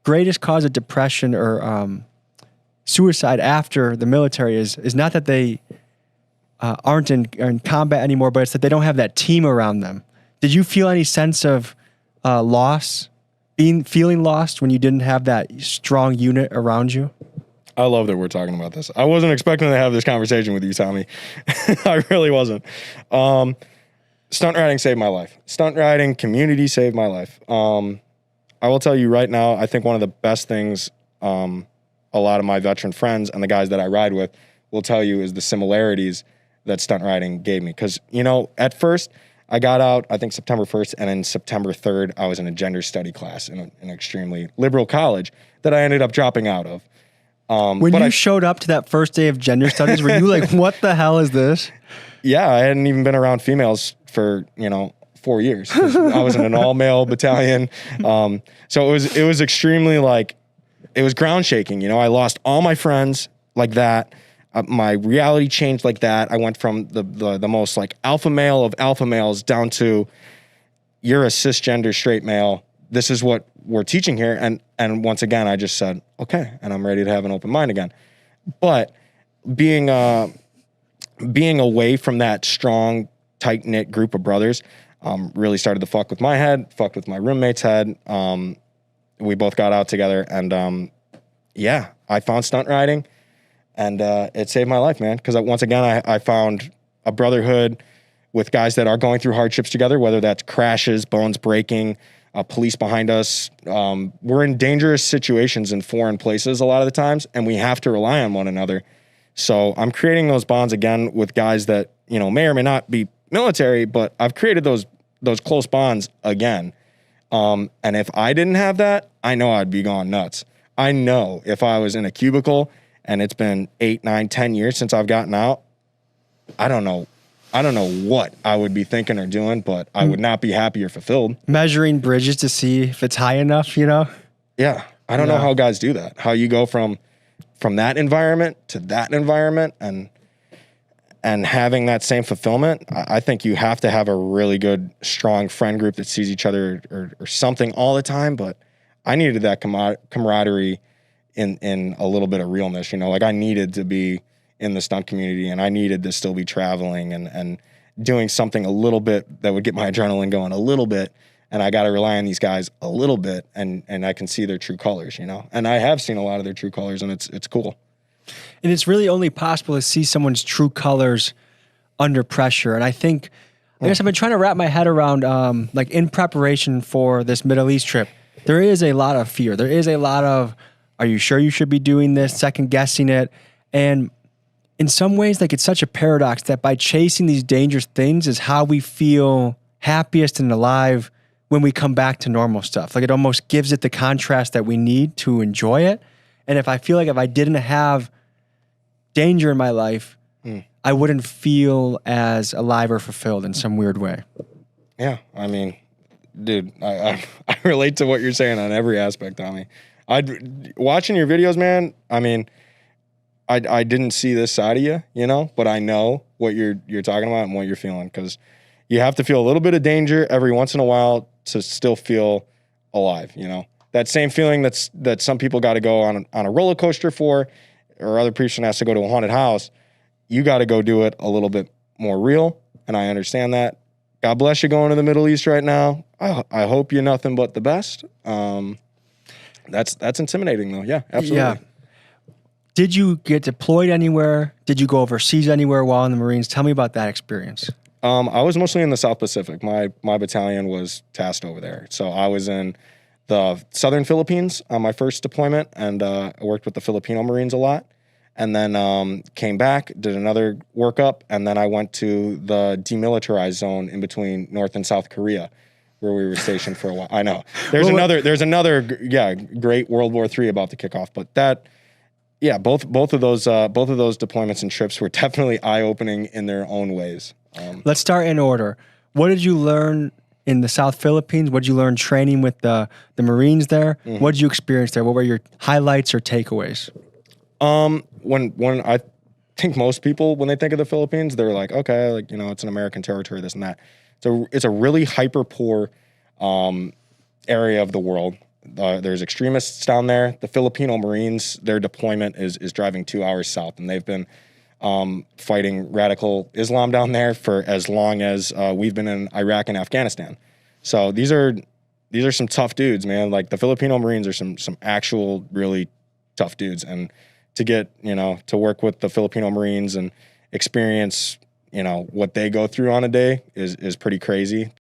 greatest cause of depression or suicide after the military is not that they aren't in combat anymore, but it's that they don't have that team around them. Did you feel any sense of loss, feeling lost when you didn't have that strong unit around you? I love that we're talking about this. I wasn't expecting to have this conversation with you, Tommy. I really wasn't. Stunt riding saved my life. Stunt riding community saved my life. I will tell you right now, I think one of the best things a lot of my veteran friends and the guys that I ride with will tell you is the similarities that stunt riding gave me. Because, you know, at first I got out, I think September 1st, and then September 3rd, I was in a gender study class in an extremely liberal college that I ended up dropping out of. When you showed up to that first day of gender studies, were you like, what the hell is this? Yeah, I hadn't even been around females for, 4 years. I was in an all-male battalion. So it was extremely it was ground shaking. I lost all my friends like that. My reality changed like that. I went from the most alpha male of alpha males down to you're a cisgender straight male. This is what we're teaching here. And once again, I just said, okay, and I'm ready to have an open mind again. But being away from that strong, tight-knit group of brothers really started to fuck with my head, fucked with my roommate's head. We both got out together, and I found stunt riding, and it saved my life, man. Because once again, I found a brotherhood with guys that are going through hardships together, whether that's crashes, bones breaking, police behind us. We're in dangerous situations in foreign places a lot of the times, and we have to rely on one another. So I'm creating those bonds again with guys that, may or may not be military, but I've created those close bonds again. And if I didn't have that, I know I'd be going nuts. I know if I was in a cubicle and it's been 8, 9, 10 years since I've gotten out, I don't know what I would be thinking or doing, but I would not be happy or fulfilled. Measuring bridges to see if it's high enough, Yeah. I don't know how guys do that. How you go from that environment to that environment and having that same fulfillment. I think you have to have a really good, strong friend group that sees each other or something all the time. But I needed that camaraderie in a little bit of realness, I needed to be in the stunt community, and I needed to still be traveling and doing something a little bit that would get my adrenaline going a little bit. And I got to rely on these guys a little bit, and I can see their true colors, and I have seen a lot of their true colors, and it's cool. And it's really only possible to see someone's true colors under pressure. And I guess I've been trying to wrap my head around, in preparation for this Middle East trip, there is a lot of fear. There is a lot of, are you sure you should be doing this? Second guessing it. And in some ways, it's such a paradox that by chasing these dangerous things is how we feel happiest and alive when we come back to normal stuff. It almost gives it the contrast that we need to enjoy it. And if I feel like if I didn't have danger in my life, I wouldn't feel as alive or fulfilled in some weird way. Yeah, I mean, dude, I relate to what you're saying on every aspect, Tommy. Watching your videos, man, I mean, I didn't see this side of you, but I know what you're talking about and what you're feeling, because you have to feel a little bit of danger every once in a while to still feel alive, That same feeling that some people got to go on a roller coaster for, or other person has to go to a haunted house, you got to go do it a little bit more real, and I understand that. God bless you going to the Middle East right now. I hope you're nothing but the best. That's intimidating, though. Yeah, absolutely. Yeah. Did you get deployed anywhere? Did you go overseas anywhere while in the Marines? Tell me about that experience. I was mostly in the South Pacific. My battalion was tasked over there. So I was in the Southern Philippines on my first deployment, and I worked with the Filipino Marines a lot. And then came back, did another workup, and then I went to the demilitarized zone in between North and South Korea, where we were stationed for a while. I know. There's another great World War III about to kick off, but that... Yeah, both of those deployments and trips were definitely eye-opening in their own ways. Let's start in order. What did you learn in the South Philippines? What did you learn training with the Marines there? Mm-hmm. What did you experience there? What were your highlights or takeaways? When I think most people, when they think of the Philippines, they're like, okay, it's an American territory, this and that. So it's a really hyper poor area of the world. There's extremists down there. The Filipino Marines, their deployment is driving 2 hours south, and they've been fighting radical Islam down there for as long as we've been in Iraq and Afghanistan. So these are some tough dudes, man. Like the Filipino Marines are some actual really tough dudes, and to get, to work with the Filipino Marines and experience, what they go through on a day is pretty crazy.